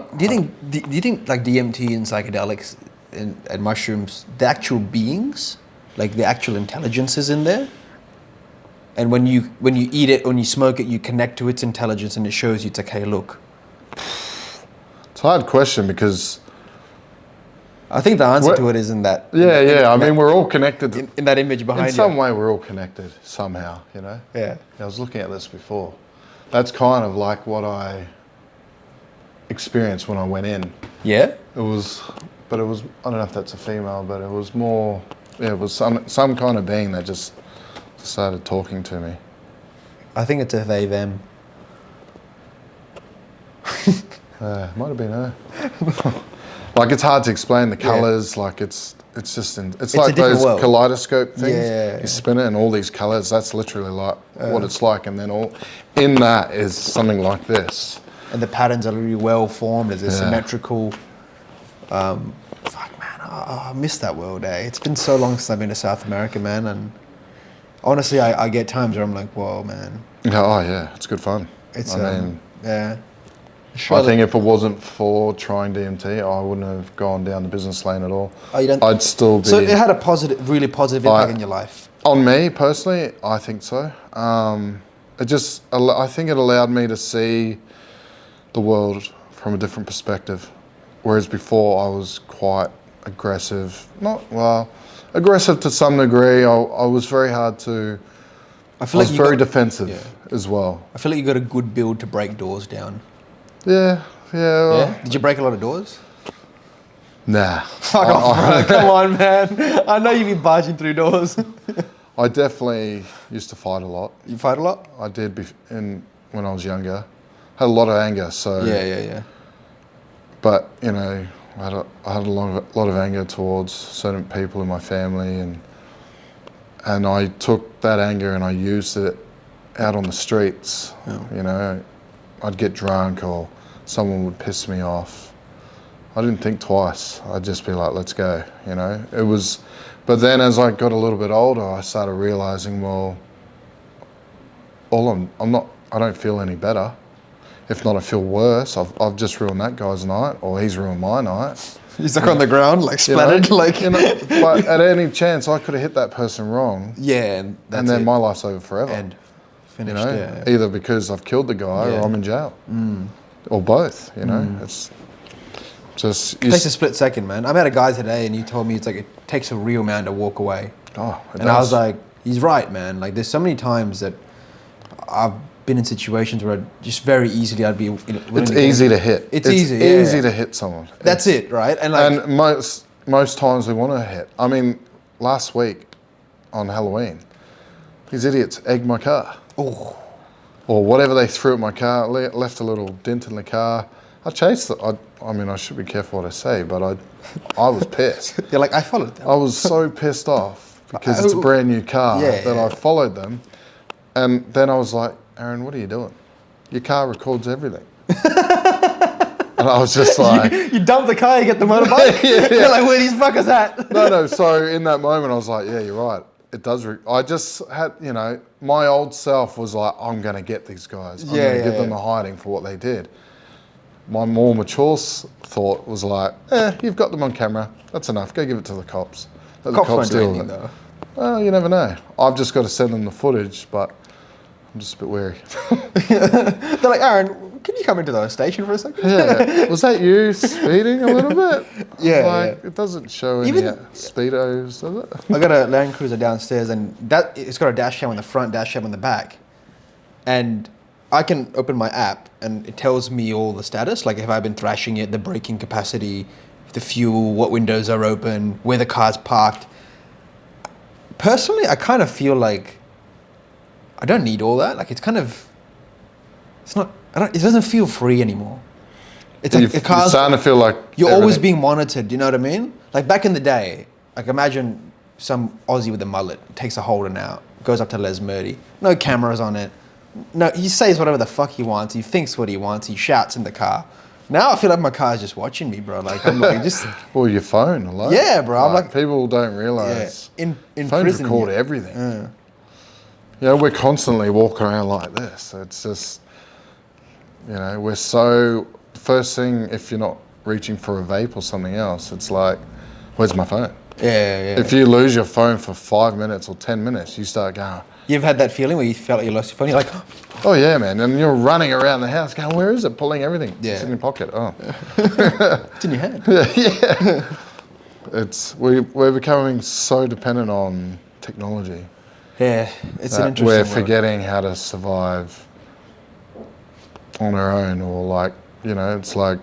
think like DMT and psychedelics and mushrooms, the actual beings, like the actual intelligence is in there? And when you eat it, when you smoke it, you connect to its intelligence and it shows you, it's like, hey, look. It's a hard question because... I think the answer to it is in that. Yeah. I mean, we're all connected. In that image behind you. In some way, we're all connected somehow, you know? Yeah. I was looking at this before. That's kind of like what I experienced when I went in. Yeah? I don't know if that's a female, but it was more, it was some kind of being that just started talking to me. I think it's a they, them. Might have been her. Like, it's hard to explain the colours, like it's like a different those world. kaleidoscope things. Yeah. You spin it and all these colours, that's literally like what it's like. And then all in that is something like this. And the patterns are really well formed. There's a Yeah. symmetrical. Fuck, man, I miss that world, eh? It's been so long since I've been to South America, man. And honestly, I get times where I'm like, whoa, man. Oh yeah, it's good fun. I mean, yeah. I think if it wasn't for trying DMT, I wouldn't have gone down the business lane at all. Oh, you don't. I'd still be. So it had a really positive impact in your life. On me personally, I think so. I think it allowed me to see the world from a different perspective. Whereas before I was quite aggressive. Aggressive to some degree. I was very hard to... I was very defensive as well. I feel like you got a good build to break doors down. Yeah. Did you break a lot of doors? Nah. Fuck off, bro. Come on, man. I know you've been barging through doors. I definitely used to fight a lot. You fight a lot? I did when I was younger. Had a lot of anger, so... Yeah. But, you know, I had a lot of anger towards certain people in my family, and I took that anger and I used it out on the streets. Oh. You know, I'd get drunk or someone would piss me off. I didn't think twice. I'd just be like, let's go, you know. But then as I got a little bit older, I started realizing, well, I don't feel any better. If not, I feel worse. I've just ruined that guy's night, or he's ruined my night. He's like on the ground, like splattered, But at any chance, I could have hit that person wrong. Yeah, and then my life's over forever. End. Finished. You know, Yeah. either because I've killed the guy or I'm in jail, or both. You know, it's just. It takes a split second, man. I met a guy today, and he told me it's like it takes a real man to walk away. Oh, it And does. I was like, he's right, man. Like, there's so many times that I've been in situations where just very easily I'd be. It's easy to hit. It's easy. Easy to hit someone. That's it, right? And like, And most times we want to hit. I mean, last week on Halloween, these idiots egged my car. oh, Or whatever they threw at my car, left a little dent in the car. I chased it. I mean, I should be careful what I say, but I was pissed. you're like, I followed them. I was so pissed off because it's a brand new car that I followed them. And then I was like, Aaron, what are you doing? Your car records everything. And I was just like... you dump the car, you get the motorbike? You're like, where these fuckers at? No. So in that moment, I was like, yeah, you're right. It does. I just had, you know, my old self was like, I'm going to get these guys. I'm going to give them a hiding for what they did. My more mature thought was like, you've got them on camera. That's enough. Go give it to the cops. Let the Cops won't do deal with anything, it. though. Well, you never know. I've just got to send them the footage, but I'm just a bit wary. They're like, Aaron, can you come into the station for a second? Yeah, was that you speeding a little bit? Yeah, like it doesn't show any speedos, does it? I got a Land Cruiser downstairs, and it's got a dash cam on the front, dash cam on the back, and I can open my app, and it tells me all the status, like if I've been thrashing it, the braking capacity, the fuel, what windows are open, where the car's parked. Personally, I kind of feel like I don't need all that. Like it doesn't feel free anymore. It's like the car's starting to feel like you're always being monitored. You know what I mean? Like back in the day, like imagine some Aussie with a mullet takes a Holden out, goes up to Les Murdy, no cameras on it. No, he says whatever the fuck he wants. He thinks what he wants. He shouts in the car. Now I feel like my car's just watching me, bro. Like I'm like just. Well, your phone alone. Yeah, bro. I'm like people don't realize. Yeah, in phones prison, record everything. Yeah, we're constantly walking around like this. It's just, we're so first thing if you're not reaching for a vape or something else, it's like, where's my phone? Yeah. If you lose your phone for 5 minutes or 10 minutes, you start going. You've had that feeling where you felt like you lost your phone. You're like, oh yeah, man, and you're running around the house going, where is it? Pulling everything. Yeah. It's in your pocket. Oh. It's in your hand. Yeah. We're becoming so dependent on technology. Yeah, it's an interesting we're world. forgetting how to survive on our own, or like, it's like,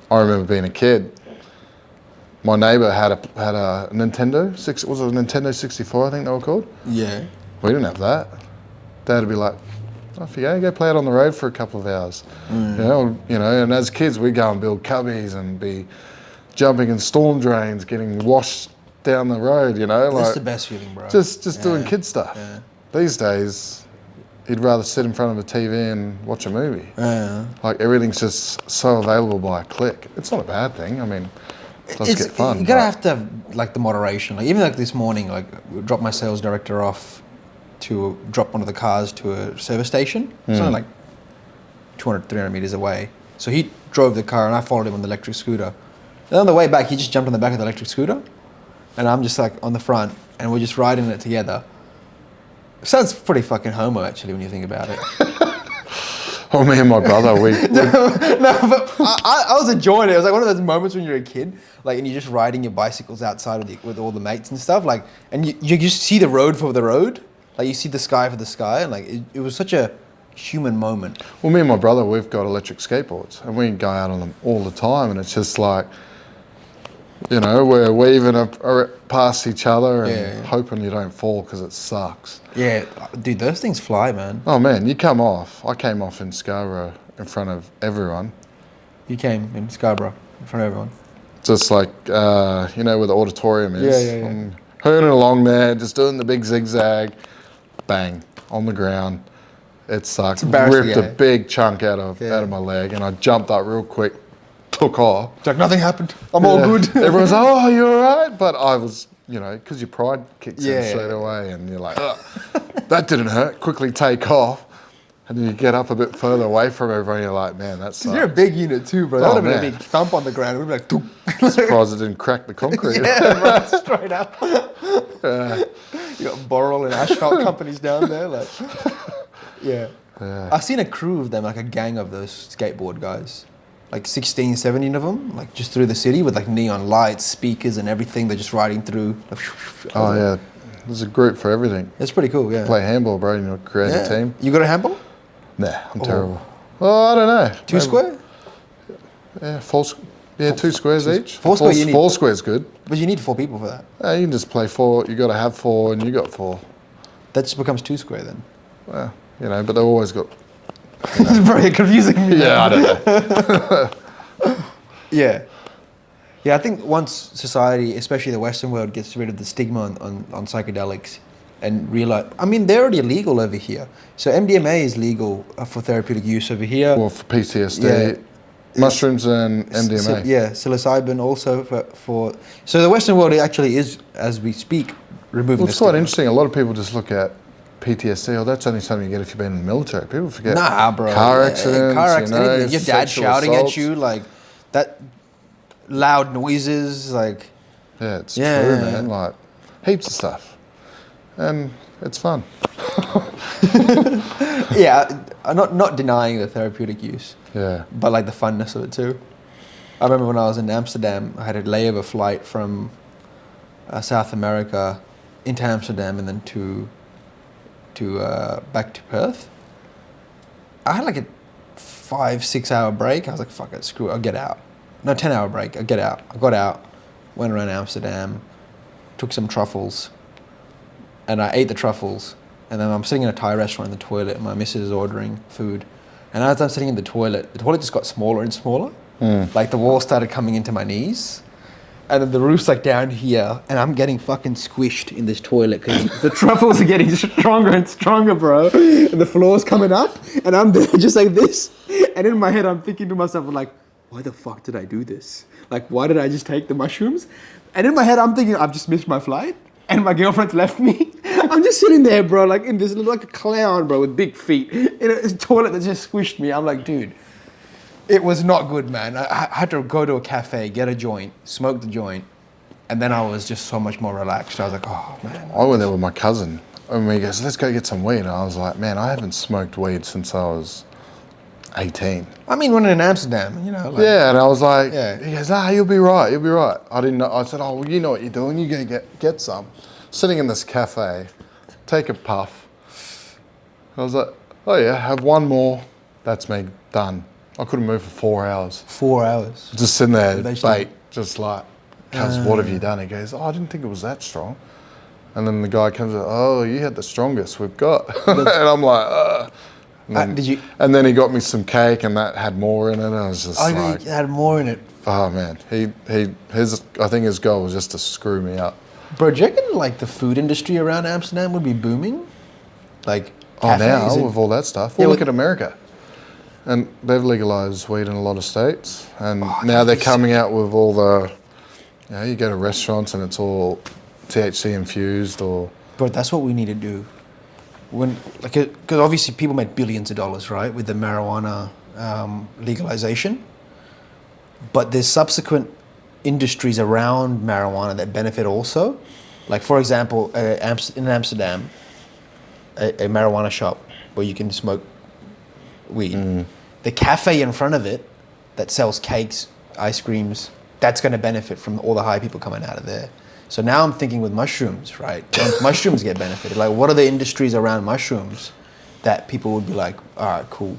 I remember being a kid. My neighbour had a Nintendo, was it a Nintendo 64, I think they were called? Yeah. We didn't have that. Dad would be like, off you go play it on the road for a couple of hours. And as kids we'd go and build cubbies and be jumping in storm drains, getting washed down the road, That's the best feeling, bro. Just doing kid stuff. Yeah. These days, he'd rather sit in front of a TV and watch a movie. Like everything's just so available by a click. It's not a bad thing. I mean, it does get fun. You gotta have to have like the moderation. Like even like this morning, like we dropped my sales director off to drop one of the cars to a service station. It's only like 200, 300 meters away. So he drove the car and I followed him on the electric scooter. And on the way back, he just jumped on the back of the electric scooter. And I'm just like on the front and we're just riding it together. Sounds pretty fucking homo actually when you think about it. Oh, me and my brother, No, but I was enjoying it. It was like one of those moments when you're a kid, like, and you're just riding your bicycles outside with all the mates and stuff, like, and you just see the road for the road, like you see the sky for the sky, and like it was such a human moment. Well, me and my brother, we've got electric skateboards, and we go out on them all the time, and it's just like, we're weaving past each other and hoping you don't fall because it sucks. Yeah, dude, those things fly, man. Oh man, you come off. I came off in Scarborough in front of everyone. You came in Scarborough in front of everyone. Just like, where the auditorium is. Yeah. I'm hurning along there, just doing the big zigzag. Bang, on the ground. It sucked. Ripped a big chunk out of my leg, and I jumped up real quick, took off. It's like nothing happened. I'm all good. Everyone's like, oh, you're all right? But I was, because your pride kicks in straight away, and you're like, oh, that didn't hurt. Quickly take off. And then you get up a bit further away from everyone, you're like, man, that's. You're a big unit too, bro. That would have been a big thump on the ground. It would have been like, I'm surprised it didn't crack the concrete. bro, straight up. You got Boral and asphalt companies down there, like. Yeah. I've seen a crew of them, like a gang of those skateboard guys. Like 16, 17 of them, like just through the city with like neon lights, speakers and everything. They're just riding through. Oh, yeah. There's a group for everything. It's pretty cool, yeah. Play handball, bro, create a team. You got a handball? Nah, I'm terrible. Oh, I don't know. Two square? Yeah, 2 squares each. Four squares good. But you need 4 people for that. You can just play 4. You got to have 4 and you got 4. That just becomes 2 square then. Well, but they've always got... This is very confusing. Yeah, I don't know. Yeah, I think once society, especially the Western world, gets rid of the stigma on psychedelics and realize, I mean, they're already illegal over here. So MDMA is legal for therapeutic use over here. Well, for PTSD, mushrooms and MDMA. Psilocybin also for... So the Western world actually is, as we speak, removing Well, it's quite interesting. A lot of people just look at PTSD, that's only something you get if you've been in the military. People forget. Nah, bro. Car accidents, your dad shouting assaults. at you, like that loud noises, like. Yeah, it's true, man. Like heaps of stuff. and it's fun. Yeah, I'm not denying the therapeutic use, Yeah. but like the funness of it too. I remember when I was in Amsterdam, I had a layover flight from South America into Amsterdam and then to back to Perth. I had like a 5-6 hour break. I was like, fuck it, screw it, I'll get out. No, 10-hour break, I'll get out. I got out, went around Amsterdam, took some truffles, and I ate the truffles. And then I'm sitting in a Thai restaurant in the toilet, and my missus is ordering food. And as I'm sitting in the toilet just got smaller and smaller. Like the wall started coming into my knees. And then the roof's like down here, and I'm getting fucking squished in this toilet because the truffles are getting stronger and stronger, bro. And the floor's coming up, and I'm there just like this. And in my head, I'm thinking to myself, like, why the fuck did I do this? Like, why did I just take the mushrooms? And in my head, I'm thinking, I've just missed my flight, and my girlfriend's left me. I'm just sitting there, bro, like in this, like a clown, bro, with big feet, in a toilet that just squished me. I'm like, dude. It was not good, man. I had to go to a cafe, get a joint, smoke the joint, and then I was just so much more relaxed. I was like, oh, man. I went there with my cousin, and he goes, let's go get some weed. And I was like, man, I haven't smoked weed since I was 18. I mean, when in Amsterdam, you know. Like, Yeah, and I was like, Yeah. he goes, you'll be right, you'll be right. I didn't know. I said, oh, well, you know what you're doing. You go get some. Sitting in this cafe, take a puff. I was like, oh yeah, have one more. That's me, done. I couldn't move for 4 hours. 4 hours. Just sitting there, They bait, just like, cuz, what have you done? He goes, oh, I didn't think it was that strong. And then the guy comes out, oh, you had the strongest we've got. And I'm like, And then, Did you? and then he got me some cake, and that had more in it. And I was just like, It had more in it. oh man, I think his goal was just to screw me up. Bro, do you reckon like the food industry around Amsterdam would be booming? Like, Oh, now cafes and- with all that stuff. Yeah, Well, look with- at America. And they've legalized weed in a lot of states. And Oh, now they're that's- coming out with all the, you go to restaurants and it's all THC infused or. Bro, that's what we need to do. Because obviously people make billions of dollars, right, with the marijuana legalization. But there's subsequent industries around marijuana that benefit also. Like, for example, in Amsterdam, a marijuana shop where you can smoke weed. The cafe in front of it that sells cakes, ice creams, that's going to benefit from all the high people coming out of there. So now I'm thinking with mushrooms, right? Once mushrooms get benefited, like what are the industries around mushrooms that people would be like, all right, cool.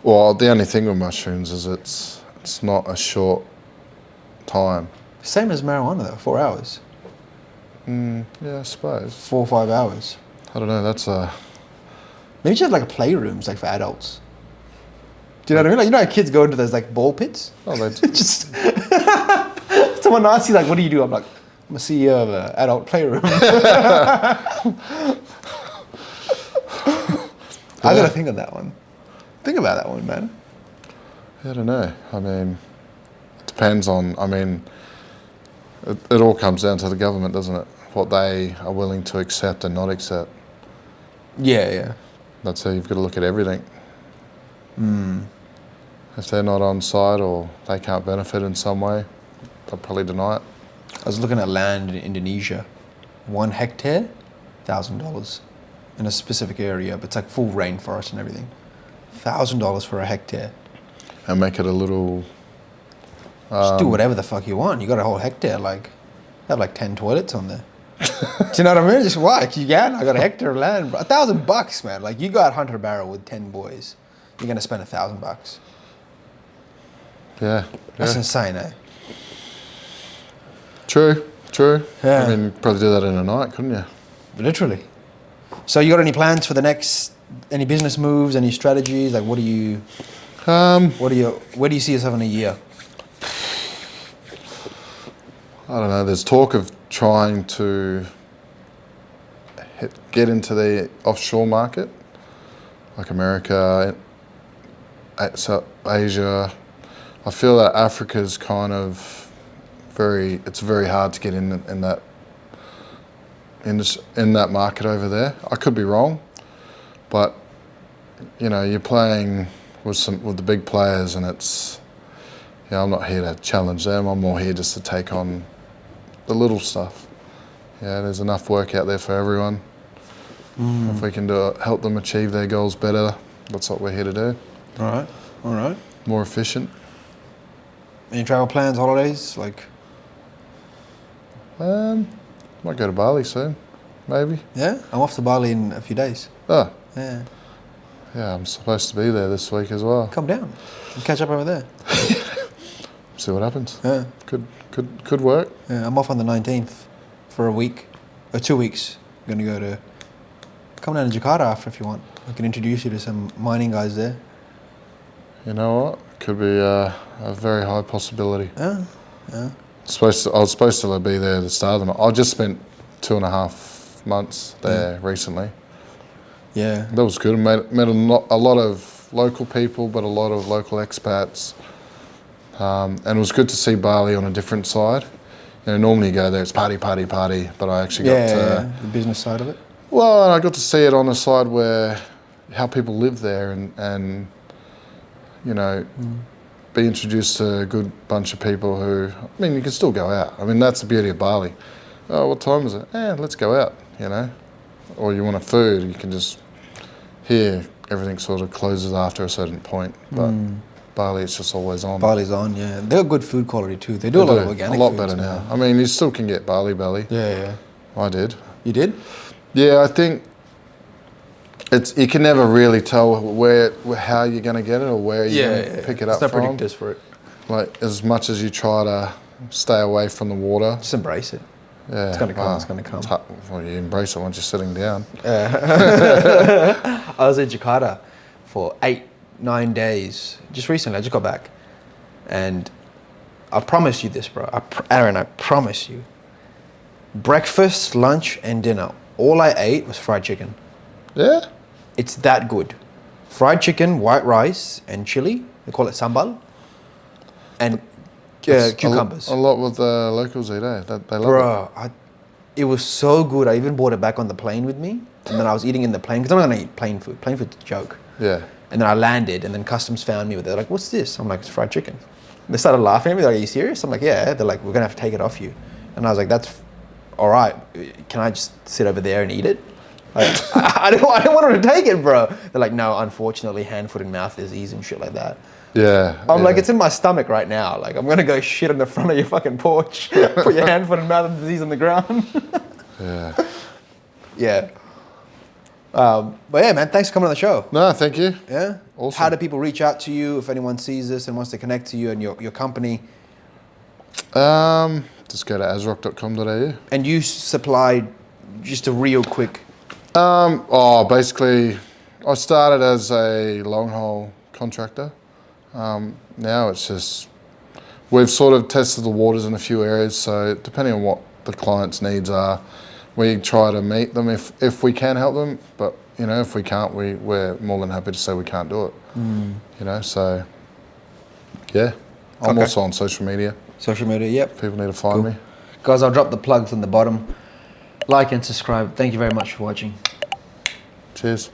Well, the only thing with mushrooms is it's not a short time. Same as marijuana though, 4 hours. Yeah, I suppose. 4 or 5 hours. I don't know, that's a... Maybe just have like playrooms like for adults. Do you know what I mean? Like, you know how kids go into those like ball pits? Oh, they Just someone asks you like, what do you do? I'm like, I'm a CEO of an adult playroom. I gotta think of that one. Think about that one, man. I don't know. I mean, it depends on, it all comes down to the government, doesn't it? What they are willing to accept and not accept. Yeah. That's how you've got to look at everything. If they're not on side or they can't benefit in some way, they'll probably deny it. I was looking at land in Indonesia. 1 hectare, $1,000 in a specific area, but it's like full rainforest and everything. $1,000 for a hectare. And make it a little... Just do whatever the fuck you want. You got a whole hectare, like, have like 10 toilets on there. Do you know what I mean? Just why? You can. I got a hectare of land, bro. $1,000, man. Like, you got Hunter Barrel with 10 boys. You're gonna spend $1,000. Yeah. That's insane, eh? True. Yeah. I mean, you could probably do that in a night, couldn't you? Literally. So you got any plans for the next, any business moves, any strategies? Like, where do you see yourself in a year? I don't know. There's talk of trying to get into the offshore market, like America, Asia. I feel that Africa's kind of it's very hard to get in that market over there. I could be wrong, but you're playing with the big players, and I'm not here to challenge them. I'm more here just to take on the little stuff. Yeah, there's enough work out there for everyone. If we can help them achieve their goals better, that's what we're here to do. All right. More efficient. Any travel plans, holidays? Might go to Bali soon, maybe. Yeah, I'm off to Bali in a few days. Oh, Yeah, yeah, I'm supposed to be there this week as well. come down. We'll catch up over there. See what happens. Yeah. Could work. Yeah, I'm off on the 19th for a week, or 2 weeks. I'm gonna go to. Come down to Jakarta after if you want. I can introduce you to some mining guys there. You know what? Could be a very high possibility. Yeah. I was supposed to be there at the start of the month. I just spent 2.5 months there recently. Yeah. That was good. Met a lot of local people, but a lot of local expats. And it was good to see Bali on a different side. You know, normally you go there, it's party, but I actually got to... the business side of it. Well, I got to see it on the side where how people live there and you know, be introduced to a good bunch of people who, I mean, you can still go out. I mean, that's the beauty of Bali. Oh, what time is it? Let's go out, you know. Or you want a food, you can just, here, everything sort of closes after a certain point. But Bali, it's just always on. Bali's on, yeah. They've got good food quality too. They do a lot of organic a lot foods better now. I mean, you still can get Bali belly. Yeah. I did. You did? Yeah, I think you can never really tell how you're going to get it or where you're going to pick it up There's no from. predictors for it. Like, as much as you try to stay away from the water. Just embrace it. Yeah. It's going to come. It's going to come. Well, you embrace it once you're sitting down. I was in Jakarta for 8-9 days. Just recently, I just got back. And I promise you this, bro. Aaron, I promise you. Breakfast, lunch, and dinner. All I ate was fried chicken. Yeah? It's that good. Fried chicken, white rice, and chili. They call it sambal. And cucumbers. A lot with the locals eat, eh? They love it. Bro, it was so good. I even brought it back on the plane with me. And then I was eating in the plane, because I'm not going to eat plain food. Plain food's a joke. Yeah. And then I landed, and then customs found me with it. They're like, what's this? I'm like, it's fried chicken. And they started laughing at me. They're like, are you serious? I'm like, yeah. They're like, we're going to have to take it off you. And I was like, that's all right. Can I just sit over there and eat it? Like, I don't want them to take it, bro. They're like, no, unfortunately, hand, foot, and mouth disease and shit like that. Yeah. I'm like, it's in my stomach right now. Like, I'm going to go shit on the front of your fucking porch. Put your hand, foot, and mouth disease on the ground. Yeah. Yeah. But yeah, man, thanks for coming on the show. No, thank you. Yeah? Awesome. How do people reach out to you if anyone sees this and wants to connect to you and your company? Just go to AZROC.com.au. And you supplied, just a real quick... Basically, I started as a long haul contractor. Now it's just, we've sort of tested the waters in a few areas, so depending on what the client's needs are, we try to meet them if we can help them, but you know, if we can't, we're more than happy to say we can't do it. You know, so yeah. I'm also on social media. Social media, yep. People need to find me. Guys, I'll drop the plugs on the bottom. Like and subscribe. Thank you very much for watching. Cheers.